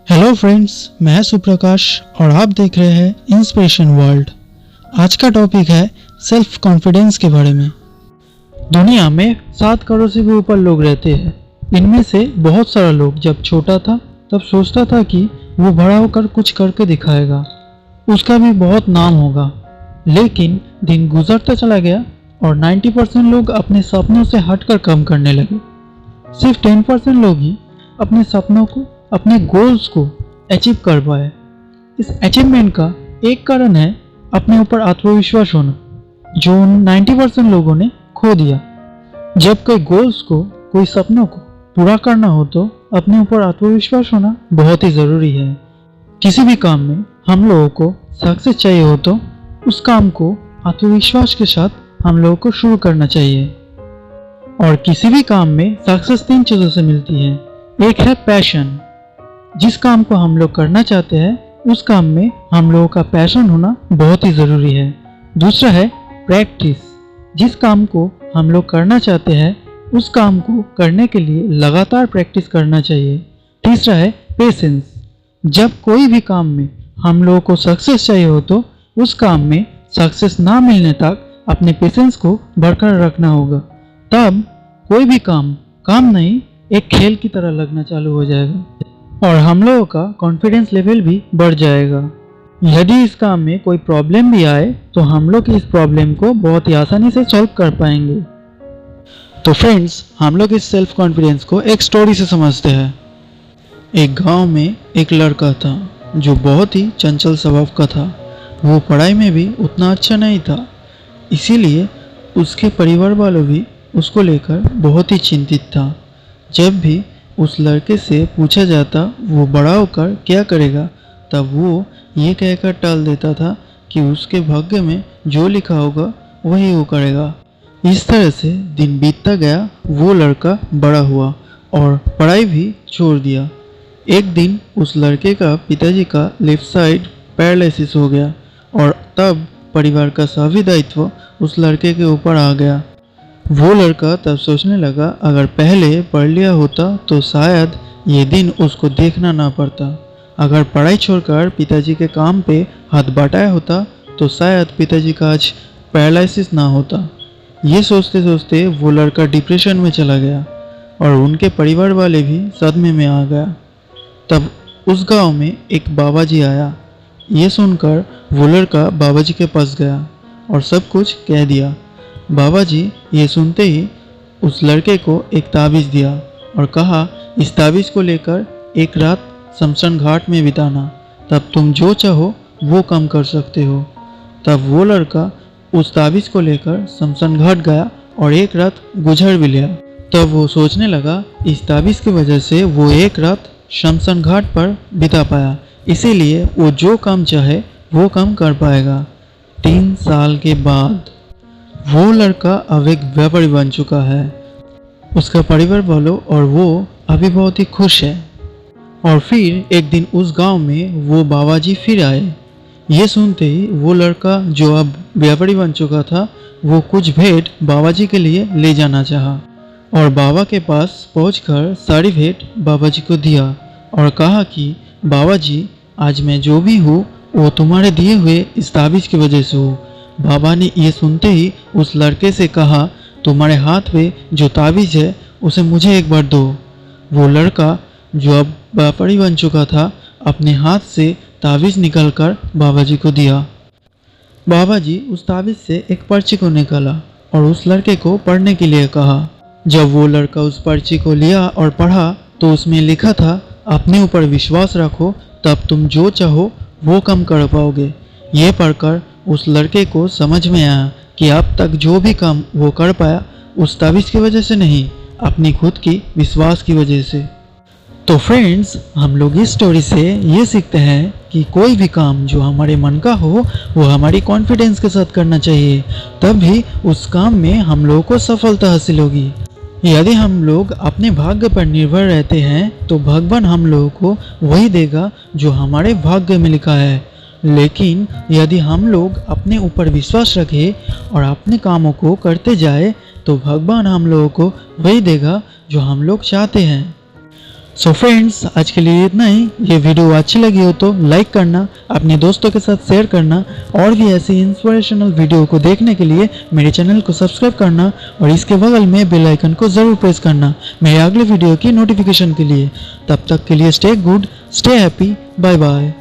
Hello friends, मैं सुप्रकाश और आप देख रहे हैं इंस्पिरेशन वर्ल्ड। आज का टॉपिक है सेल्फ कॉन्फिडेंस के बारे में। दुनिया में 7 करोड़ से भी ऊपर लोग रहते हैं। इनमें से बहुत सारा लोग जब छोटा था तब सोचता था कि वो बड़ा होकर कुछ करके दिखाएगा, उसका भी बहुत नाम होगा। लेकिन दिन गुजरता चला गया और 90% लोग अपने सपनों से हटकर काम करने लगे। सिर्फ 10% लोग ही अपने सपनों को, अपने गोल्स को अचीव कर पाए। इस अचीवमेंट का एक कारण है अपने ऊपर आत्मविश्वास होना, जो उन 90% लोगों ने खो दिया। जब कोई गोल्स को, कोई सपनों को पूरा करना हो तो अपने ऊपर आत्मविश्वास होना बहुत ही ज़रूरी है। किसी भी काम में हम लोगों को सक्सेस चाहिए हो तो उस काम को आत्मविश्वास के साथ हम लोगों को शुरू करना चाहिए। और किसी भी काम में सक्सेस 3 चीज़ों से मिलती है। एक है पैशन, जिस काम को हम लोग करना चाहते हैं उस काम में हम लोगों का पैशन होना बहुत ही ज़रूरी है। दूसरा है प्रैक्टिस, जिस काम को हम लोग करना चाहते हैं उस काम को करने के लिए लगातार प्रैक्टिस करना चाहिए। तीसरा है पेशेंस, जब कोई भी काम में हम लोगों को सक्सेस चाहिए हो तो उस काम में सक्सेस ना मिलने तक अपने पेशेंस को बरकरार रखना होगा। तब कोई भी काम नहीं, एक खेल की तरह लगना चालू हो जाएगा और हम लोगों का कॉन्फिडेंस लेवल भी बढ़ जाएगा। यदि इस काम में कोई प्रॉब्लम भी आए तो हम लोग इस प्रॉब्लम को बहुत ही आसानी से सॉल्व कर पाएंगे। तो फ्रेंड्स, हम लोग इस सेल्फ कॉन्फिडेंस को एक स्टोरी से समझते हैं। एक गांव में एक लड़का था जो बहुत ही चंचल स्वभाव का था। वो पढ़ाई में भी उतना अच्छा नहीं था, इसीलिए उसके परिवार वालों भी उसको लेकर बहुत ही चिंतित था। जब भी उस लड़के से पूछा जाता वो बड़ा होकर क्या करेगा, तब वो ये कहकर टाल देता था कि उसके भाग्य में जो लिखा होगा वही वो करेगा। इस तरह से दिन बीतता गया। वो लड़का बड़ा हुआ और पढ़ाई भी छोड़ दिया। एक दिन उस लड़के का पिताजी का लेफ्ट साइड पैरालिसिस हो गया और तब परिवार का सभी दायित्व उस लड़के के ऊपर आ गया। वो लड़का तब सोचने लगा, अगर पहले पढ़ लिया होता तो शायद ये दिन उसको देखना ना पड़ता। अगर पढ़ाई छोड़कर पिताजी के काम पे हाथ बटाया होता तो शायद पिताजी का आज पैरालिसिस ना होता। ये सोचते सोचते वो लड़का डिप्रेशन में चला गया और उनके परिवार वाले भी सदमे में आ गया। तब उस गांव में एक बाबा जी आया। ये सुनकर वो लड़का बाबा जी के पास गया और सब कुछ कह दिया। बाबा जी ये सुनते ही उस लड़के को एक ताबीज़ दिया और कहा, इस ताबीज़ को लेकर एक रात शमशान घाट में बिताना, तब तुम जो चाहो वो काम कर सकते हो। तब वो लड़का उस ताबीज़ को लेकर शमशान घाट गया और एक रात गुजर भी लिया। तब वो सोचने लगा, इस ताबीज़ की वजह से वो एक रात शमशान घाट पर बिता पाया, इसीलिए वो जो काम चाहे वो काम कर पाएगा। 3 साल के बाद वो लड़का अब एक व्यापारी बन चुका है। उसका परिवार वालों और वो अभी बहुत ही खुश है। और फिर एक दिन उस गांव में वो बाबा जी फिर आए। ये सुनते ही वो लड़का जो अब व्यापारी बन चुका था वो कुछ भेंट बाबा जी के लिए ले जाना चाहा और बाबा के पास पहुंचकर सारी भेंट बाबा जी को दिया और कहा कि बाबा जी, आज मैं जो भी हूँ वो तुम्हारे दिए हुए इस ताबीज़ की वजह से हूँ। बाबा ने ये सुनते ही उस लड़के से कहा, तुम्हारे हाथ में जो ताबीज़ है उसे मुझे एक बार दो। वो लड़का जो अब व्यापारी बन चुका था अपने हाथ से ताबीज़ निकालकर बाबा जी को दिया। बाबा जी उस ताबीज़ से एक पर्ची को निकाला और उस लड़के को पढ़ने के लिए कहा। जब वो लड़का उस पर्ची को लिया और पढ़ा तो उसमें लिखा था, अपने ऊपर विश्वास रखो, तब तुम जो चाहो वो काम कर पाओगे। ये पढ़कर उस लड़के को समझ में आया कि अब तक जो भी काम वो कर पाया उस ताबीज़ की वजह से नहीं, अपनी खुद की विश्वास की वजह से। तो फ्रेंड्स, हम लोग इस स्टोरी से ये सीखते हैं कि कोई भी काम जो हमारे मन का हो वो हमारी कॉन्फिडेंस के साथ करना चाहिए, तभी उस काम में हम लोगों को सफलता हासिल होगी। यदि हम लोग अपने भाग्य पर निर्भर रहते हैं तो भगवान हम लोगों को वही देगा जो हमारे भाग्य में लिखा है। लेकिन यदि हम लोग अपने ऊपर विश्वास रखें और अपने कामों को करते जाए तो भगवान हम लोगों को वही देगा जो हम लोग चाहते हैं। सो फ्रेंड्स, आज के लिए इतना ही। ये वीडियो अच्छी लगी हो तो लाइक करना, अपने दोस्तों के साथ शेयर करना और भी ऐसी इंस्पिरेशनल वीडियो को देखने के लिए मेरे चैनल को सब्सक्राइब करना और इसके बगल में बेल आइकन को ज़रूर प्रेस करना मेरे अगले वीडियो की नोटिफिकेशन के लिए। तब तक के लिए stay good, stay happy, bye bye.